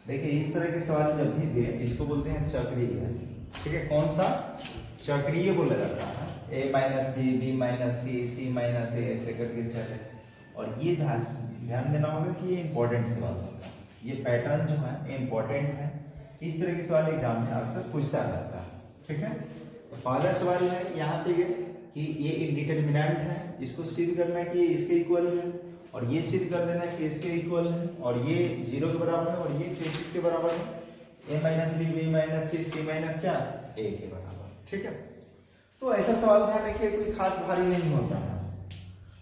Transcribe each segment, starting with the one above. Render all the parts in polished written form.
देखिए इस तरह के सवाल जब भी दे इसको बोलते हैं चक्रीय। ठीक है, कौन सा? चक्रीय बोला जाता है। a minus B, B minus C, C minus A, ऐसे करके चले। और ये ध्यान देना होगा कि ये इंपॉर्टेंट सवाल होता है, ये पैटर्न जो है ये इंपॉर्टेंट है। इस तरह के सवाल एग्जाम में अक्सर पूछता रहता है। ठीक है, तो पहला सवाल है यहाँ पे कि ये इंडिटरमिनेंट है, इसको सिद्ध करना है कि ये इसके इक्वल है, और ये सिद्ध कर देना है कि इसके इक्वल है, और ये 0 के बराबर है, और ये 33 के बराबर है। a minus B, B minus C, C minus क्या a के बराबर। ठीक है, तो ऐसा सवाल ध्यान रखिए, कोई खास भारी नहीं होता है,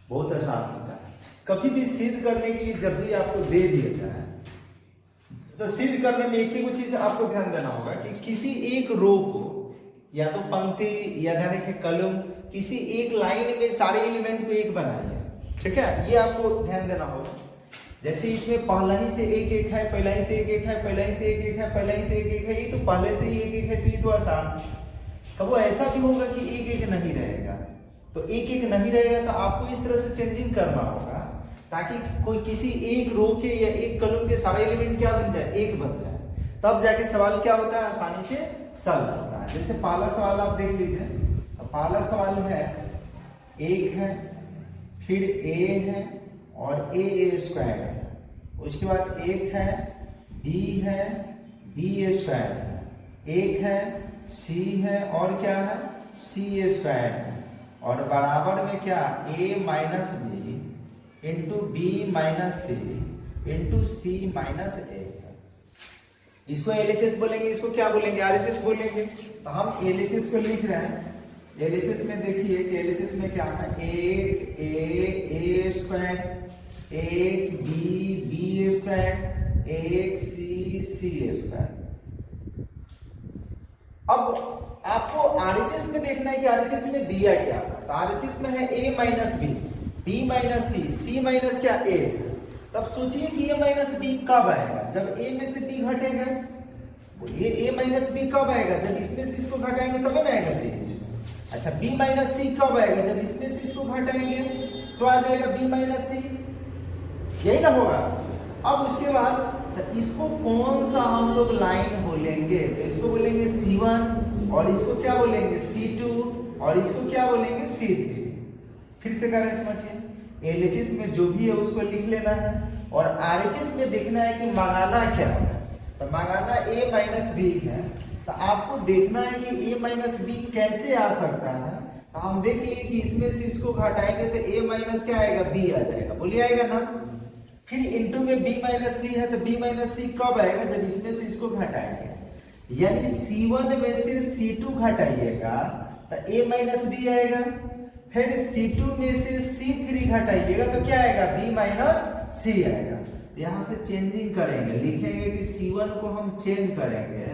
बहुत आसान होता है। कभी भी सिद्ध करने के लिए जब भी आपको दे दिया जाए तो सिद्ध करने में एक ही कुछ चीज आपको ध्यान देना होगा कि किसी एक रो को या तो पंक्ति या ध्यान रखिए कॉलम, किसी एक लाइन में सारे एलिमेंट को एक बनाइए। ठीक है, ये आपको ध्यान देना होगा। जैसे इसमें पहला ही से एक एक है, पहला ही से एक एक है, पहला ही से एक एक है, पहला ही से एक एक है, ये तो पहले से ही एक एक है, तो ये तो आसान। अब वो ऐसा भी होगा कि एक एक नहीं रहेगा, तो एक एक नहीं रहेगा तो आपको इस तरह से चेंजिंग करना होगा ताकि कोई किसी एक रो के या एक कॉलम के सारे एलिमेंट क्या बन जाए, एक बन जाए, तब जाके सवाल क्या होता है, आसानी से सॉल्व होता है। जैसे पहला सवाल आप देख लीजिए, पहला सवाल है एक है, फिर a है और a स्क्वायर है, उसके बाद एक है b है, b स्क्वायर है, एक है c है और क्या है c स्क्वायर है, और बराबर में क्या a minus B into B minus C into c minus a है। इसको LHS बोलेंगे, इसको क्या बोलेंगे, RHS बोलेंगे। तो हम LHS को लिख रहे हैं। LHS में देखिए कि LHS में क्या है, एक a स्क्वायर, एक b स्क्वायर, एक c स्क्वायर। अब आपको RHS में देखना है कि RHS में दिया क्या था। तो RHS में है a minus B, b minus C, c minus क्या a। तब सोचिए कि a माइनस बी कब आएगा, जब a में से b घटेगा। ये a माइनस बी कब आएगा, जब इसमें से इसको घटाएंगे तब ना आएगा जी। अच्छा, b माइनस सी कब आएगा, जब इसमें से इसको घटाएंगे तो आ जाएगा b माइनस सी, यही ना होगा। अब उसके बाद इसको कौन सा हम लोग लाइन बोलेंगे, तो इसको बोलेंगे C1, और इसको क्या बोलेंगे C2, और इसको क्या बोलेंगे C3। फिर से करें, समझिए, LHS में जो भी है उसको लिख लेना है, और RHS में देखना है कि मंगाना क्या है। तो मंगाना a माइनस बी है, तो आपको देखना है कि a माइनस बी कैसे आ सकता है। तो हम देख लिए कि इसमें से इसको घटाएंगे तो a माइनस क्या आएगा, b आ जाएगा, बोलिए आएगा ना। फिर इंटू में b माइनस सी है, तो b माइनस सी कब आएगा, जब इसमें से इसको घटाएंगे। यानी C1 में से C2 घटाइएगा तो a माइनस बी आएगा, फिर C2 में से C3 घटाइएगा तो क्या आएगा, b माइनस सी आएगा। यहां से चेंजिंग करेंगे, लिखेंगे कि C1 को हम चेंज करेंगे,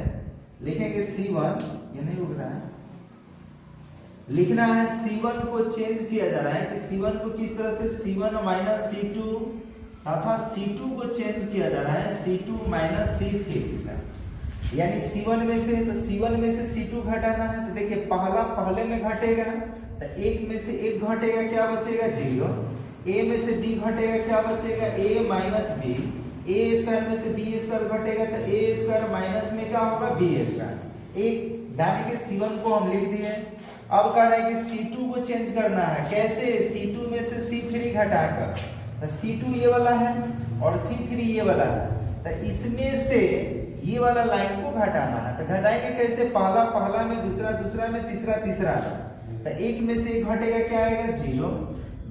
लिखेंगे C1, ये नहीं रुक रहा है, लिखना है C1 को चेंज किया जा रहा है कि C1 को किस तरह से, C1 माइनस C2 तथा C2 को चेंज किया जा रहा है C2 माइनस C3। यानी C1 में से, तो C1 में से C2 घटाना है। तो देखिए पहले में घटेगा तो एक में से एक घटेगा, क्या बचेगा 0। a में से b घटेगा, क्या बचेगा a minus B. a square में से b स्क्वायर घटेगा तो a स्क्वायर माइनस में क्या होगा b स्क्वायर। एक यानी कि C1 को हम लिख दिए। अब कह रहे हैं कि C2 को चेंज करना है, कैसे, C2 में से C3 घटाकर, तो C2 ये वाला है और C3 ये वाला है, तो इसमें से ये वाला लाइन को घटाना है। तो घटाएंगे कैसे, पहला में, दूसरा में, तीसरा में। तो एक में से एक घटेगा, क्या आएगा 0।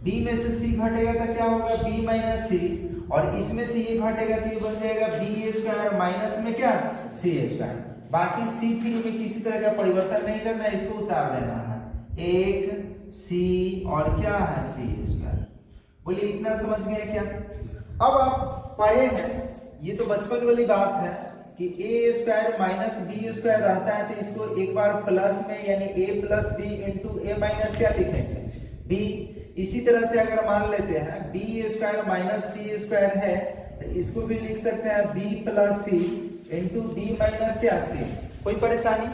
b में से c घटेगा तो क्या होगा b माइनस सी, और इसमें से ये घटेगा तो ये बन जाएगा b स्क्वायर माइनस में क्या c स्क्वायर। बाकी C3 में किसी तरह का परिवर्तन नहीं करना है, इसको उतार देना है, एक c और क्या है c स्क्वायर। बोलिए इतना समझ गए क्या। अब आप पढ़े हैं, ये तो बचपन वाली बात है कि a square minus B square रहता है, तो इसको एक बार प्लस में यानी a plus B into A minus क्या लिखेंगे b। इसी तरह से अगर मान लेते हैं b square minus C square है, तो इसको भी लिख सकते हैं b plus C into B minus क्या सी। कोई परेशानी।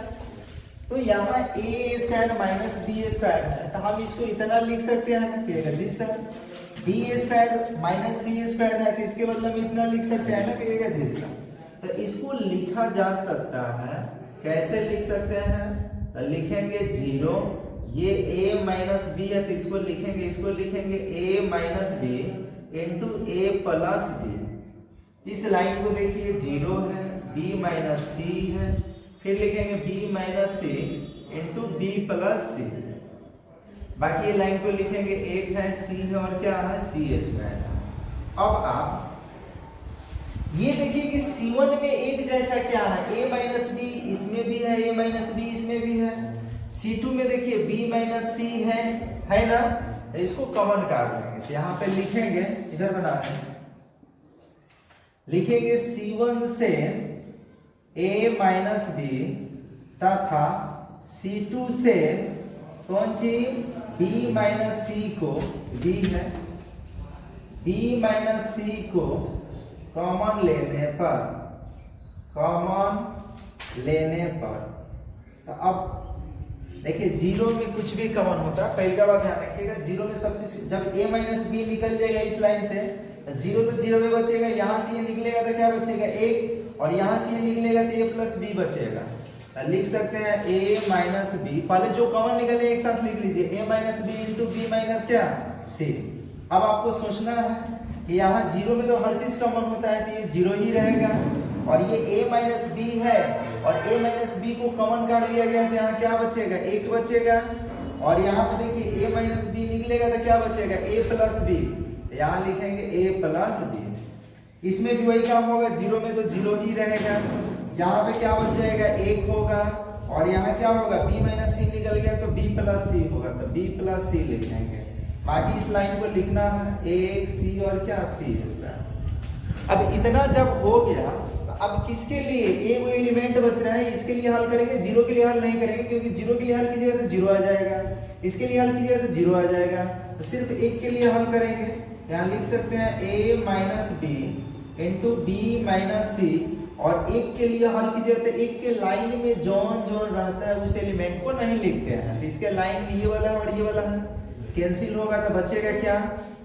तो यहाँ a square minus B square है, तो हम इसको इतना लिख सकते हैं जिस तरह b square minus C square है, तो इसके बदले में इतना लिख सकते हैं ना, कहिएगा जिसका। तो इसको लिखा जा सकता है, कैसे लिख सकते हैं? तो लिखेंगे 0, ये a माइनस बी है तो इसको लिखेंगे a minus B into a plus B. इस लाइन को देखिए 0 है, b माइनस सी है, फिर लिखेंगे b माइनस सी इंटू बी प्लस सी। बाकी ये लाइन को लिखेंगे 1 है, c है और क्या है c स्क्वायर। अब आप ये देखिए कि C1 में एक जैसा क्या है, a माइनस बी इसमें भी है, a माइनस बी इसमें भी है। C2 में देखिए b माइनस सी है ना, तो इसको कॉमन काट लेंगे। तो यहाँ पे लिखेंगे, इधर बना लिखेंगे C1 से a माइनस बी तथा C2 से कौन सी b माइनस सी को, b है, b माइनस सी को कॉमन लेने पर तो अब देखिए 0 में कुछ भी कॉमन होता है। पहली का बात ध्यान रखिएगा, 0 में सब चीज जब a माइनस बी निकल जाएगा इस लाइन से तो 0 तो 0 में बचेगा, यहाँ से ये निकलेगा तो क्या बचेगा 1, और यहाँ से ये निकलेगा तो a प्लस बी बचेगा। तो लिख सकते हैं a माइनस बी, पहले जो कॉमन निकले एक साथ लिख लीजिए, a minus B into B minus क्या सी। अब आपको सोचना है कि यहाँ 0 में तो हर चीज कॉमन होता है तो ये 0 ही रहेगा, और ये a माइनस बी है और a माइनस बी को कॉमन काट लिया गया तो यहाँ क्या बचेगा 1 बचेगा, और यहाँ पे देखिए a माइनस बी निकलेगा तो क्या बचेगा a प्लस बी। यहाँ लिखेंगे a प्लस बी। इसमें भी वही काम होगा, 0 में तो 0 ही रहेगा, यहाँ पे क्या बच जाएगा 1 होगा, और यहाँ क्या होगा b माइनस सी निकल गया तो b प्लस सी होगा, तो b प्लस सी लिखेंगे। बाकी इस लाइन को लिखना है a c और क्या c स्क्वायर। अब इतना जब हो गया तो अब किसके लिए एक एलिमेंट बच रहा है, इसके लिए हल करेंगे, 0 के लिए हल नहीं करेंगे क्योंकि 0 के लिए हल कीजिएगा तो 0 आ जाएगा, इसके लिए हल कीजिएगा तो 0 आ जाएगा, तो सिर्फ एक के लिए हल करेंगे। यहाँ लिख सकते हैं a minus B into B minus c, और एक के लिए हल कीजिएगा तो एक के लाइन में जौन जौन रहता है उस एलिमेंट को नहीं लिखते हैं, तो इसके लाइन में ये वाला और ये वाला है, कैंसिल होगा तो बचेगा क्या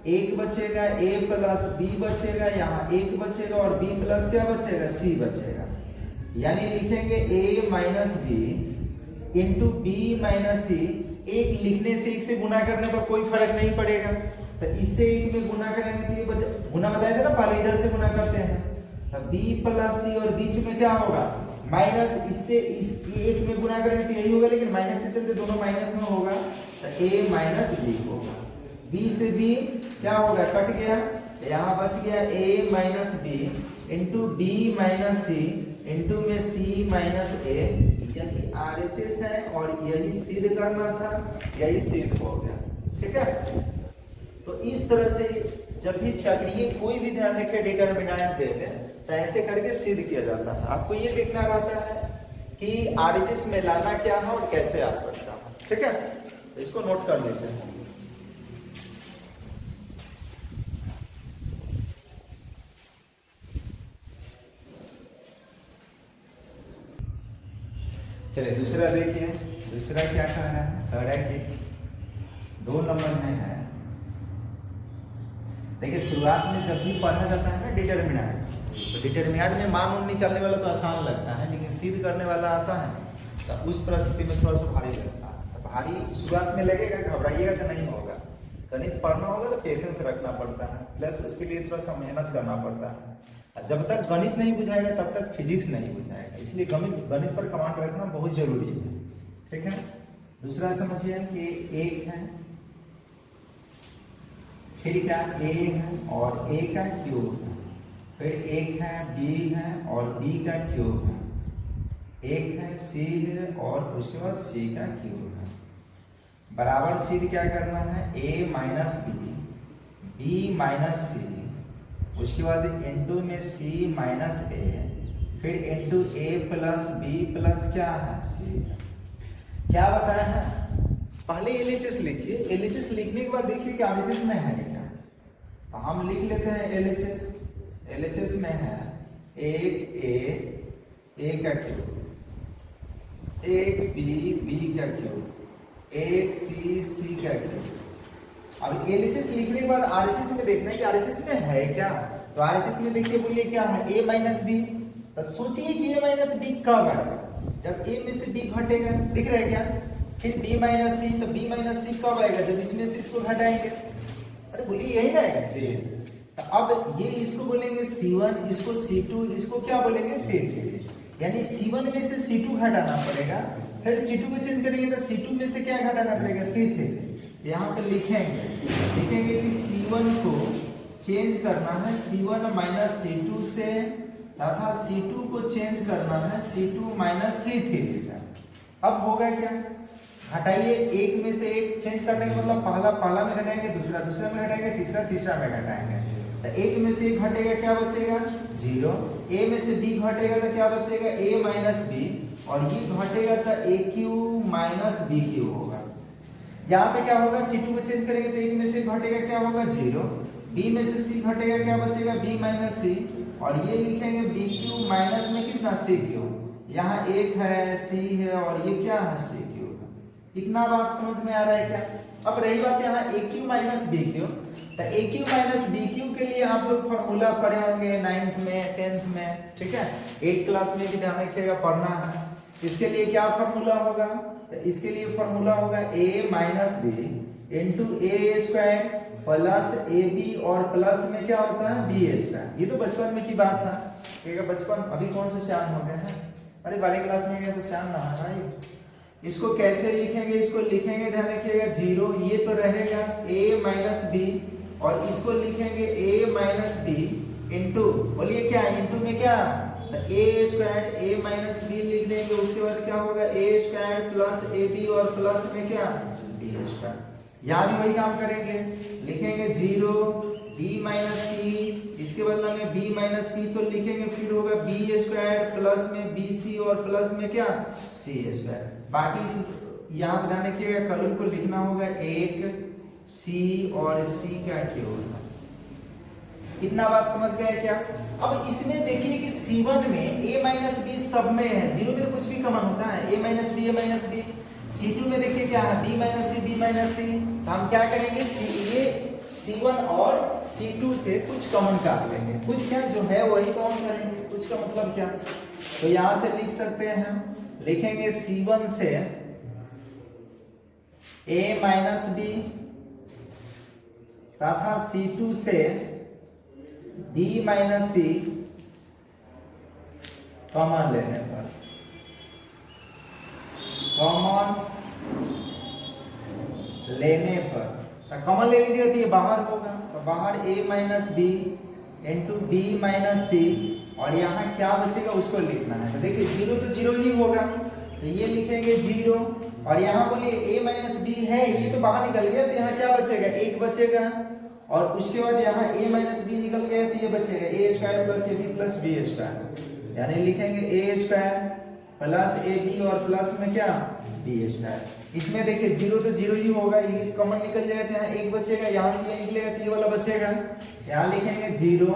1 बचेगा, a प्लस b बचेगा, यहाँ 1 बचेगा और b प्लस क्या बचेगा c बचेगा। यानी लिखेंगे a minus B into B minus c. एक लिखने से एक से गुना करने पर कोई फर्क नहीं पड़ेगा, तो इससे एक में गुना करेंगे तो ये गुना बताया था ना, पहले इधर से गुना करते हैं तो b प्लस सी, और बीच में क्या होगा माइनस, इससे इस एक में गुना करेंगे तो यही होगा, लेकिन माइनस के चलते दोनों माइनस में होगा तो a माइनस बी होगा। b से b क्या होगा कट गया, यहाँ बच गया a minus B into B minus C into में c माइनस a। यही RHS है और यही सिद्ध करना था, यही सिद्ध हो गया। ठीक है, तो इस तरह से जब भी चक्रीय कोई भी ध्यान रखे डिटरमिनेंट देते हैं तो ऐसे करके सिद्ध किया जाता है। आपको ये देखना रहता है कि RHS में लाना क्या है और कैसे आ सकता है। ठीक है, तो इसको नोट कर लेते हैं। चलिए दूसरा देखिए, दूसरा क्या कह रहा है, कह रहा है कि 2 नंबर में है। देखिए शुरुआत में जब भी पढ़ा जाता है ना डिटरमिनेंट, तो डिटरमिनेंट में मान उन निकालने वाला तो आसान लगता है, लेकिन सिद्ध करने वाला आता है तो उस परिस्थिति में थोड़ा सा भारी लगता है। तो भारी शुरुआत में लगेगा, घबराइएगा तो नहीं होगा। गणित पढ़ना होगा तो पेशेंस रखना पड़ता है, प्लस उसके लिए थोड़ा सा मेहनत करना पड़ता है। जब तक गणित नहीं बुझाएगा तब तक फिजिक्स नहीं बुझाएगा, इसलिए गणित पर कमांड रखना बहुत जरूरी है। ठीक है, दूसरा समझिए कि 1 है, फिर क्या a है और a का क्यूब है, फिर 1 है, b है और b का क्यूब है, 1 है, c है और उसके बाद c का क्यूब है। बराबर सिद्ध क्या करना है, a minus B, b minus c, उसके बाद इंटू में c माइनस a, फिर into a plus b plus क्या है c। क्या बताया है, पहले LHS लिखिए, LHS लिखने के बाद देखिए कि RHS में है क्या। तो हम लिख लेते हैं LHS में है 1 का क्यूब, 1 b का क्यूब, 1 c का क्यूब। अब LHS लिखने के बाद RHS में देखना है कि RHS में है क्या। तो RHS में देखिए बोलिए क्या है, a माइनस बी, तो सोचिए कि a माइनस बी कब आएगा, जब a में से b घटेगा, दिख रहा है क्या? फिर b माइनस सी, तो b माइनस सी कब आएगा? जब इसमें से इसको घटाएंगे। अरे बोलिए यही ना आएगा जी। तो अब ये इसको बोलेंगे C1, इसको C2, इसको क्या बोलेंगे C3, यानी C1 में से C2 घटाना पड़ेगा, फिर C2 को चेंज करेंगे तो C2 में से क्या घटाना पड़ेगा C3। यहाँ पे लिखेंगे कि C1 को चेंज करना है C1 माइनस C2 से, तथा C2 को चेंज करना है C2 माइनस C3 से। अब होगा क्या? हटाइए, एक में से एक चेंज करने का मतलब पहला में घटाएंगे, दूसरा में घटाएंगे, तीसरा में घटाएंगे। तो एक में से एक घटेगा, क्या बचेगा? 0। a में से b घटेगा तो क्या बचेगा? a माइनस b, और ये घटेगा तो aq माइनस bq होगा। यहाँ पे क्या होगा? C2 को चेंज करेंगे तो एक में से एक घटेगा, क्या होगा? 0। b में से c घटेगा, क्या बचेगा? b माइनस c, और ये लिखेंगे bq माइनस में कितना? cq। यहाँ एक है, c है, और ये क्या है? cq। इतना बात समझ में आ रहा है क्या? अब रही बात यहाँ aq माइनस bq, तो aq माइनस bq के लिए आप लोग फॉर्मूला पढ़े होंगे 9th में, 10th में, ठीक है? 8th क्लास में भी ध्यान रखिएगा, पढ़ना है। इसके लिए क्या फॉर्मूला होगा? तो इसके लिए फॉर्मूला होगा a minus b into A square plus A B, और प्लस में क्या होता है? B square. ये तो बचपन में की बात था, बचपन अभी कौन से श्याम हो गए हैं? अरे वाले क्लास में गए तो श्याम ना है भाई। इसको कैसे लिखेंगे? इसको लिखेंगे, ध्यान रखिएगा, 0, ये तो रहेगा a माइनस बी, और इसको लिखेंगे a माइनस बी इंटू, बोलिए क्या? इंटू में क्या? A square, a minus B लिख देंगे, उसके बाद क्या होगा? a square plus A B, और प्लस में क्या? B square. यहाँ भी वही काम करेंगे, लिखेंगे 0 b माइनस सी, इसके बदला में b माइनस सी, तो लिखेंगे फिर होगा b स्क्वायर प्लस में bc, और प्लस में क्या? c square. बाकी इस यहाँ पर ध्यान रखिएगा, कॉलम को लिखना होगा 1 c और c का क्यूब। इतना बात समझ गए क्या? अब इसमें देखिए कि C1 में a माइनस बी सब में है, 0 में तो कुछ भी कॉमन होता है, a माइनस बी। C2 में देखिए क्या है? b माइनस सी, तो हम क्या करेंगे? ये C1 और C2 से कुछ कॉमन काट लेंगे, कुछ क्या जो है वही कॉमन करेंगे, कुछ का मतलब क्या? तो यहां से लिख सकते हैं, लिखेंगे C1 से a माइनस बी, तथा C2 से b माइनस सी कॉमन लेने पर, कॉमन ले लीजिएगा तो ये बाहर होगा, तो बाहर a minus B into B minus c, और यहाँ क्या बचेगा उसको लिखना है। तो देखिए 0 तो 0 ही होगा, तो ये लिखेंगे 0, और यहाँ बोलिए a माइनस बी है, ये तो बाहर निकल गया, तो यहाँ क्या बचेगा? 1 बचेगा, और उसके बाद यहाँ a माइनस बी निकल गया, तो ये बचेगा a square plus A B plus B square, यानी लिखेंगे a square plus A B, और प्लस में क्या? B square. इसमें देखिए 0 तो 0 ही होगा, ये कॉमन निकल जाएगा, तो यहाँ 1 बचेगा, यहाँ से ये निकलेगा तो ये वाला बचेगा, यहाँ लिखेंगे 0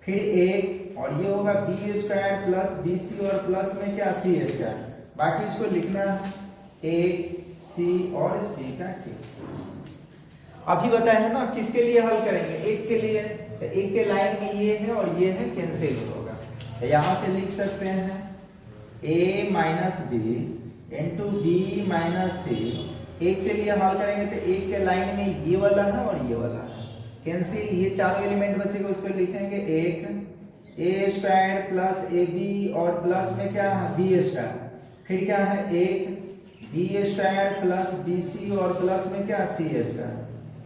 फिर 1, और ये होगा B square plus B C, और प्लस में क्या? C square. बाकी इसको लिखना 1 सी और सी का क्यूब। अभी बताया है ना किसके लिए हल करेंगे? एक के लिए, तो एक के लाइन में ये है और ये है, कैंसिल होगा, तो यहाँ से लिख सकते हैं a minus B into B minus c. एक के लिए हल करेंगे तो एक के लाइन में ये वाला है और ये वाला है, कैंसिल, ये चारों एलिमेंट बचेगा, उसको लिखेंगे 1 a square plus A B, और प्लस में क्या है? बी स्क्वायर, फिर क्या है? 1 B square plus B C, और प्लस में क्या? C square.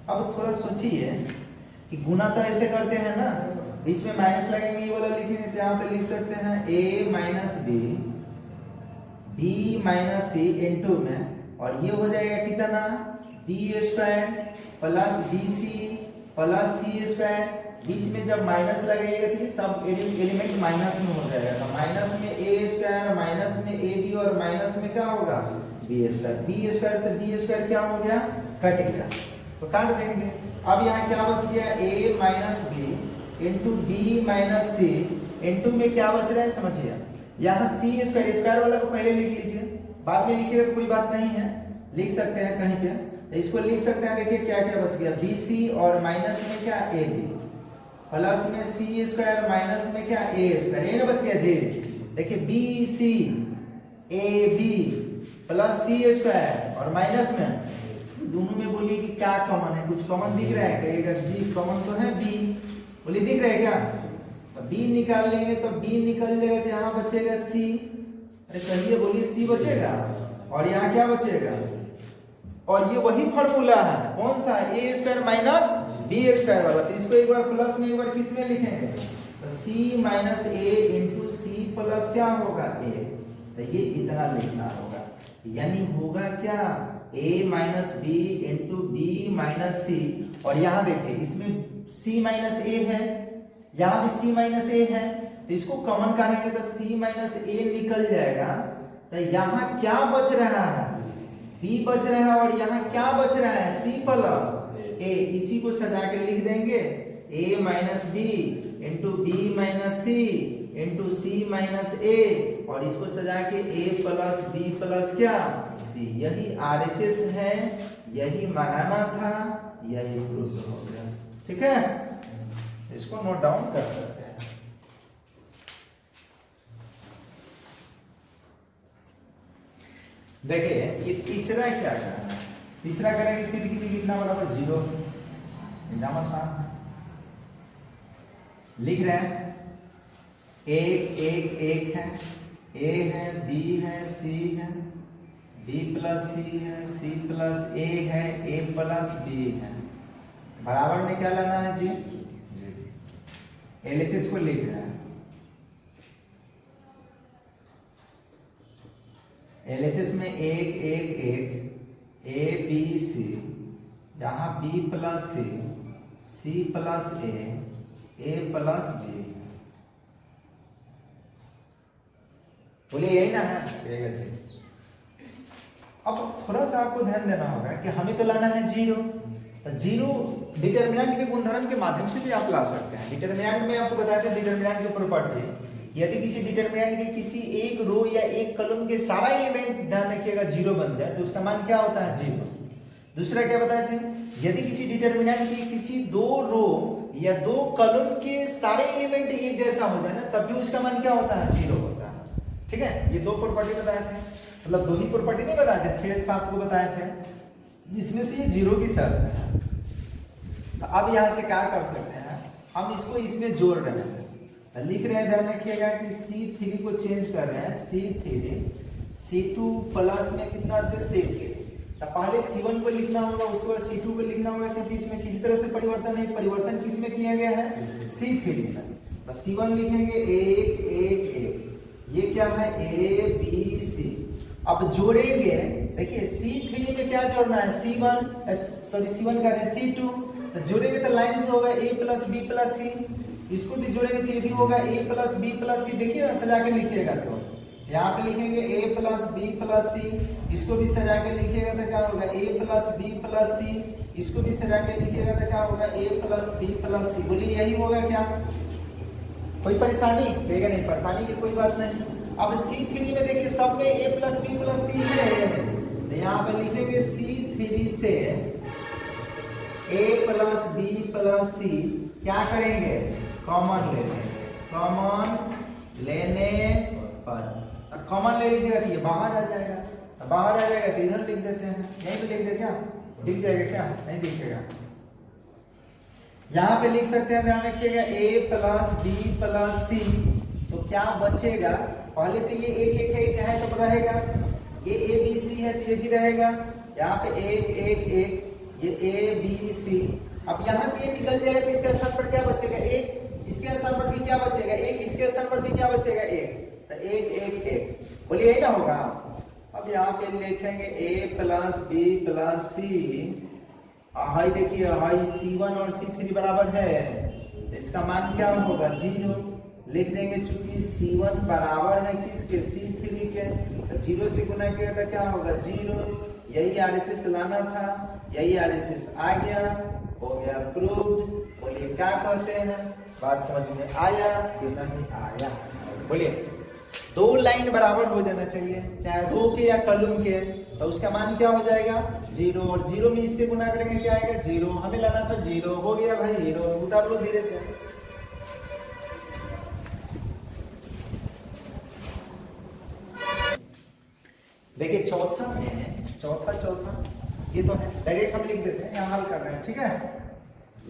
अब थोड़ा सोचिए कि गुना तो ऐसे करते हैं ना, बीच में माइनस लगेंगे, ये वाला लिखेंगे, तो यहाँ पे लिख सकते हैं a minus b minus C into में, और ये हो जाएगा कितना? B square plus B c plus सी स्क्वायर। बीच में जब माइनस लगेगा तो ये सब एलिमेंट माइनस में हो जाएगा, तो माइनस में ए स्क्वायर, माइनस में ए बी, और माइनस में क्या होगा? B square. बी स्क्वायर से बी स्क्वायर क्या हो गया? कट गया, तो काट देंगे। अब यहाँ क्या बच गया? a minus B into B minus C, into में क्या बच रहा है समझिए, यहाँ सी स्क्वायर वाला को पहले लिख लीजिए, बाद में लिखिएगा तो कोई बात नहीं है, लिख सकते हैं कहीं पे, तो इसको लिख सकते हैं। देखिए क्या क्या बच गया? बी सी, और माइनस में क्या? ए बी, प्लस में सी स्क्वायर माइनस में क्या ए स्क्वायर, ए ना बच गया जे। देखिए B C A B plus C square और माइनस में दोनों में बोलिए कि क्या कॉमन है, कुछ कॉमन दिख रहा है? कहिएगा जी कॉमन तो है बी। बोलिए दिख रहा है क्या? तो बी निकाल लेंगे तो बी निकल जाएगा तो यहाँ बचेगा सी। अरे कहिए बोलिए सी बचेगा और यहाँ क्या बचेगा? और ये वही फॉर्मूला है कौन सा? ए स्क्वायर माइनस बी स्क्वायर वाला। तो इसको एक बार प्लस में एक बार किस में लिखेंगे? तो सी माइनस ए इंटू सी प्लस क्या होगा ए। तो ये इतना लिखना होगा, यानी होगा क्या a minus B into B minus c. और यहाँ देखिए इसमें c माइनस ए है, यहाँ भी c माइनस ए है, तो इसको कॉमन करेंगे तो c माइनस ए निकल जाएगा। तो यहाँ क्या बच रहा है? b बच रहा है और यहाँ क्या बच रहा है? c plus a। इसी को सजा के लिख देंगे a minus B into B minus C into c minus a, और इसको सजा के a प्लस बी प्लस क्या c। यही RHS है, यही मंगाना था, यही प्रूफ हो गया। ठीक है, इसको नोट डाउन कर सकते हैं। देखिए ये तीसरा क्या करना है? तीसरा करेंगे सीट कीजिए कितना बराबर 0। एकदम आसान है, लिख रहे हैं एक एक एक है, ए है बी है सी है, बी प्लस सी है, सी प्लस ए है, ए प्लस बी है। बराबर में क्या लाना है जी? LHS को लिख रहे हैं। LHS में एक एक एक ए बी सी, यहाँ बी प्लस सी प्लस ए प्लस बी। बोलिए यही ना है? अब थोड़ा सा आपको ध्यान देना होगा कि हमें तो लाना है 0। तो 0 डिटरमिनेंट के गुणधर्म के माध्यम से भी आप ला सकते हैं। डिटरमिनेंट में आपको बताते हैं डिटरमिनेंट की प्रॉपर्टी, यदि किसी डिटरमिनेंट के किसी एक रो या एक कॉलम के सारा एलिमेंट ध्यान रखिएगा 0 बन जाए तो उसका मान क्या होता है? 0। दूसरा क्या बताए थे? यदि किसी डिटरमिनेंट के किसी 2 रो या 2 कॉलम के सारे एलिमेंट एक जैसा हो जाए ना तब भी उसका मान क्या होता है? 0 होता है। ठीक है, ये 2 प्रॉपर्टी बताए थे, मतलब 2 ही प्रॉपर्टी नहीं बताए थे, 6-7 को बताए थे, जिसमें से ये 0 की शर्त है। तो अब यहाँ से क्या कर सकते हैं, हम इसको इसमें जोड़ रहे हैं, तो लिख रहे हैं, ध्यान रखिएगा कि C3 को चेंज कर रहे हैं, C3 C2 प्लस में कितना से C3। तो पहले C1 को लिखना होगा, उसके बाद C2 को लिखना होगा, क्योंकि इसमें किसी तरह से परिवर्तन नहीं, परिवर्तन किसमें किया गया है? C3 में। तो C1 लिखेंगे 1 1 1, ये क्या है? A B C। अब जोड़ेंगे, देखिए C3 में क्या जोड़ना है? C1 कर रहे हैं C2, तो जोड़ेंगे तो लाइन से होगा A plus B plus C। इसको भी जोड़ेंगे तो ये भी होगा A plus B plus C। देखिए सजा के लिखिएगा तो यहाँ पे लिखेंगे A plus B plus C, इसको भी सजा के लिखिएगा तो क्या होगा? A plus B plus C, इसको भी सजा के लिखिएगा तो क्या होगा? A plus B plus C। बोलिए यही होगा क्या? कोई परेशानी? देगा नहीं, परेशानी की कोई बात नहीं। अब C3 में देखिए सब में A plus B plus C है, तो यहाँ पे लिखेंगे C3 से A plus B plus C क्या करेंगे? कॉमन लेंगे। कॉमन लेने पर कॉमन ले लीजिएगा तो ये बाहर आ जाएगा, तो बाहर आ जाएगा तो इधर लिख देते हैं, यहीं पे लिख दे, क्या दिख जाएगा? क्या नहीं दिखेगा? यहाँ पे लिख सकते हैं, ध्यान रखिएगा A plus B plus C। तो क्या बचेगा? पहले तो ये एक एक एक है तो रहेगा, ये A B C है तो ये भी रहेगा, यहाँ पे एक एक एक, ये A B C। अब यहाँ से ये निकल जाएगा तो इसके स्थान पर क्या बचेगा? 1। इसके स्थान पर भी क्या बचेगा? 1। इसके स्थान पर भी क्या बचेगा? 1। तो 1 1 1, बोलिए यही ना होगा? अब यहाँ पे लिखेंगे A plus B plus C। High देखिए, हाई C1 और C3 बराबर है, तो इसका मान क्या होगा? 0। लिख देंगे, चूंकि C1 बराबर है किसके? C3 के, तो 0 से गुना किया तो क्या होगा? 0। यही RHS लाना था, यही RHS आ गया, हो गया प्रूव्ड। बोलिए क्या कहते हैं? बात समझ में आया कि नहीं आया? बोलिए 2 लाइन बराबर हो जाना चाहिए, चाहे रो के या कॉलम के, तो उसका मान क्या हो जाएगा? 0। और 0 में इससे गुना करेंगे क्या आएगा? 0। हमें लाना था 0, हो गया भाई 0। उतार लो धीरे से। देखिए चौथा ये तो है, डायरेक्ट हम लिख देते हैं, यहाँ हल कर रहे हैं, ठीक है।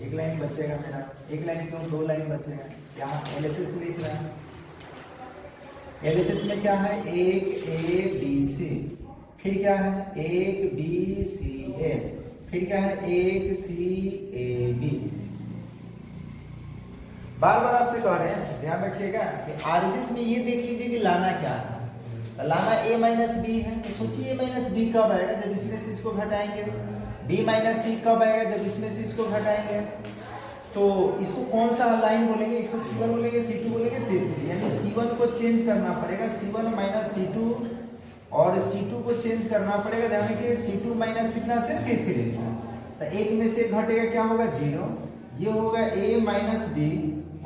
एक लाइन बचेगा मेरा, एक लाइन क्यों, 2 लाइन बचेगा। यहाँ LHS लिख रहे हैं, LHS में क्या है, एक ABC, फिर क्या है एक BCA, फिर क्या है एक CAB। बार बार आपसे कह रहे हैं, ध्यान रखिएगा कि RHS में ये देख लीजिए कि लाना क्या है। लाना A माइनस B है, तो सोचिए A माइनस B कब आएगा, जब इसमें से इसको घटाएंगे। B माइनस C कब आएगा, जब इसमें से इसको घटाएंगे। तो इसको कौन सा लाइन बोलेंगे, इसको C1 बोलेंगे, C2 बोलेंगे, C3, यानी C1 को चेंज करना पड़ेगा, C1 माइनस C2, और C2 को चेंज करना पड़ेगा, ध्यान रखिए C2 माइनस कितना से C3 से। तो एक में से घटेगा, क्या होगा 0, ये होगा A माइनस B,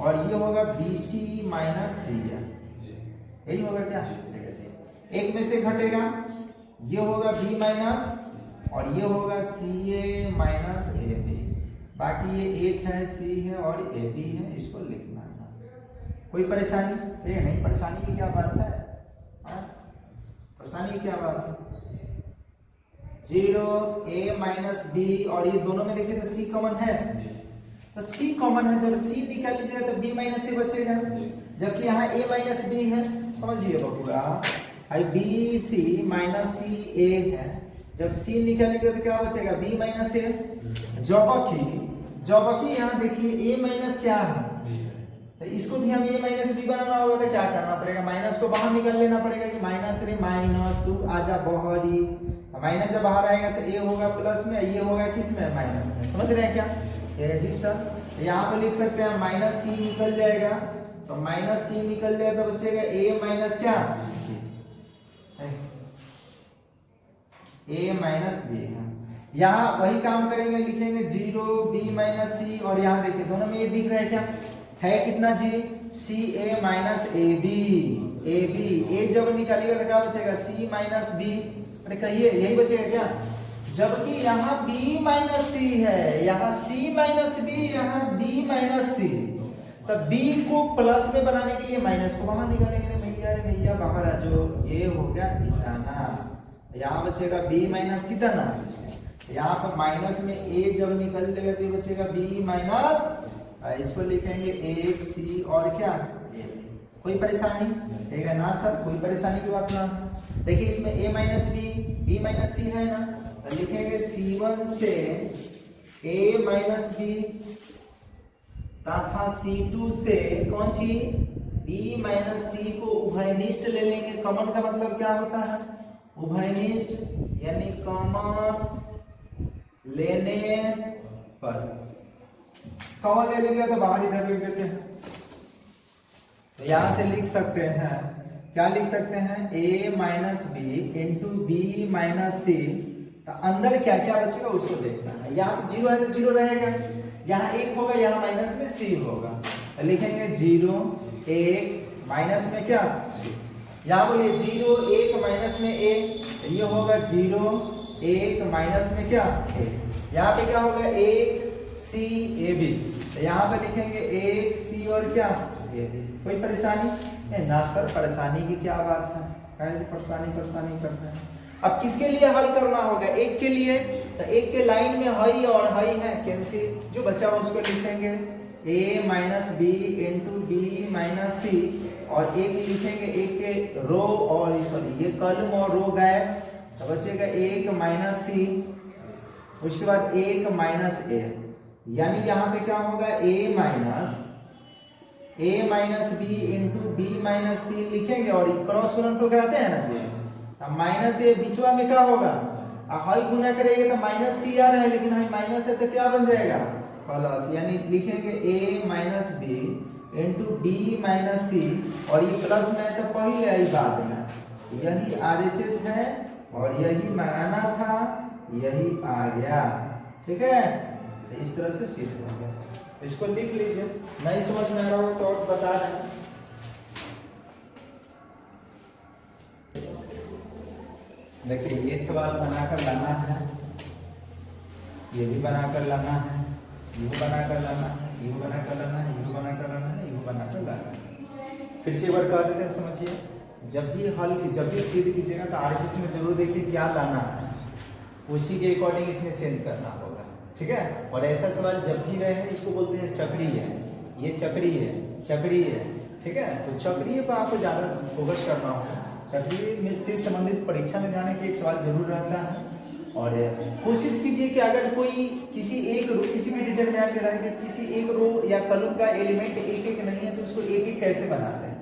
और ये होगा BC माइनस C, यही होगा क्या, एक में से घटेगा, ये होगा B माइनस, और ये होगा CA माइनस AB, बाकी ये एक है, C है और AB है, इसको लिखना है। कोई परेशानी है नहीं, परेशानी की क्या बात है, परेशानी की क्या बात है। 0 A माइनस B, और ये दोनों में देखिए तो C कॉमन है, तो C कॉमन है, जब C निकाल लीजिएगा तो B माइनस A बचेगा, जबकि यहाँ A माइनस B है, समझिए बबुआ, BC माइनस CA है, जब C निकालेंगे तो क्या बचेगा B माइनस A, जबकि यहाँ देखिए A माइनस क्या है, तो इसको भी हम A माइनस B बनाना होगा, तो क्या करना पड़ेगा, माइनस को बाहर निकाल लेना पड़ेगा, कि माइनस रे माइनस, तू आजा बहरी, माइनस जब बाहर आएगा तो A होगा प्लस में, ये होगा किस में, माइनस में, समझ रहे हैं क्या, ये रजिस्टर। यहाँ पे लिख सकते हैं माइनस C निकल जाएगा, तो माइनस C निकल जाएगा तो बचेगा A माइनस क्या, A माइनस B। यहाँ वही काम करेंगे, लिखेंगे 0 B माइनस C, और यहाँ देखिए दोनों में ये दिख रहा है क्या है, कितना जी, CA माइनस AB, A जब निकालिएगा तो क्या बचेगा C माइनस B, अरे कहिए यही बचेगा क्या, जबकि यहाँ B माइनस C है, यहाँ C माइनस B, यहाँ B माइनस C, तो B को प्लस में बनाने के लिए माइनस को बाहर निकालेंगे, भैया बाहर आ जो, ये हो गया इतना, यहाँ बचेगा B माइनस कितना, यहाँ पर माइनस में A जब निकल जाएगा तो बचेगा B माइनस, इसको लिखेंगे 1C और क्या A। कोई परेशानी है ना सर, कोई परेशानी की बात ना। देखिए इसमें A minus B minus C है ना, तो लिखेंगे C1 से A माइनस B तथा C2 से कौन सी B माइनस C को उभयनिष्ठ ले लेंगे। कॉमन का मतलब क्या होता है, उभयनिष्ठ, यानी कॉमन लेने पर, कॉमन ले लेंगे तो बाहर इधर लिख देते हैं, तो यहां से लिख सकते हैं, क्या लिख सकते हैं, A minus B into B minus C, तो अंदर क्या क्या बचेगा उसको देखना है। यहाँ तो 0 है तो 0 रहेगा, यहाँ 1 होगा, यहाँ माइनस में C होगा, तो लिखेंगे 0 1 माइनस में क्या C, यहाँ बोलिए 0 1 माइनस में A, ये होगा 0 1 माइनस में क्या A, यहाँ पे क्या होगा 1 C A B, तो यहाँ पे लिखेंगे 1 C और क्या A B। कोई परेशानी ना सर, परेशानी की क्या बात है, परेशानी करते हैं। अब किसके लिए हल करना होगा, एक के लिए, तो एक के लाइन में हई और हई है कैंसिल, जो बचा उसको लिखेंगे A minus B into B minus C, और एक लिखेंगे एक के रो और सॉरी ये कॉलम और रो गायब, तो बचेगा 1 माइनस C, उसके बाद 1 माइनस A, यानी यहाँ पे क्या होगा A minus B into B minus C लिखेंगे, और क्रॉस गुणनफल कराते हैं ना जी, अब माइनस A बीचवा में क्या होगा, हाई गुना करेंगे तो माइनस C आ रहा है, लेकिन हाई माइनस है तो क्या बन जाएगा प्लस, यानी लिखेंगे A minus B into B minus C, और ये प्लस में है तो पहले आई बाद में, यही RHS है और यही मंगाना था, यही आ गया, ठीक है। तो इस तरह से सिद्ध हो गया, इसको लिख लीजिए, नहीं समझ में आ रहा हो तो और बता रहे हैं। देखिए ये सवाल बनाकर लाना है, ये भी बनाकर लाना है, ये बनाकर लाना है, ये बनाकर लाना है, ये बनाकर लाना है, ये बनाकर लाना है। फिर से एक बार कह देते हैं, समझिए जब भी सिद्ध कीजिएगा तो आरएचएस में जरूर देखिए क्या लाना है, उसी के अकॉर्डिंग इसमें चेंज करना होगा, ठीक है। और ऐसा सवाल जब भी रहे इसको बोलते हैं चक्रीय, ये चक्रीय, ठीक है। तो चक्रीय पर आपको ज़्यादा फोकस करना होगा, चक्रीय में से संबंधित परीक्षा में जाने के एक सवाल जरूर रहता है। और कोशिश कीजिए कि अगर कोई किसी एक रो, किसी भी डिटरमिनेंट के कि किसी एक रो या कॉलम का एलिमेंट एक नहीं है तो उसको एक कैसे बनाते हैं,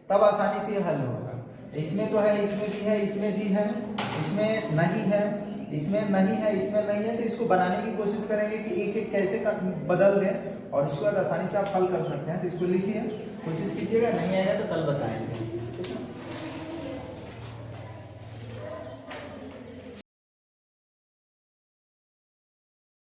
तब आसानी से हल होगा। इसमें तो है, इसमें भी है, इसमें भी है, इसमें नहीं है, इसमें नहीं है, इसमें नहीं है, तो इसको बनाने की कोशिश करेंगे कि एक कैसे बदल दें और इसके बाद आसानी से आप हल कर सकते हैं। तो इसको लिखिए, कोशिश कीजिएगा, नहीं आएगा तो कल बताएंगे।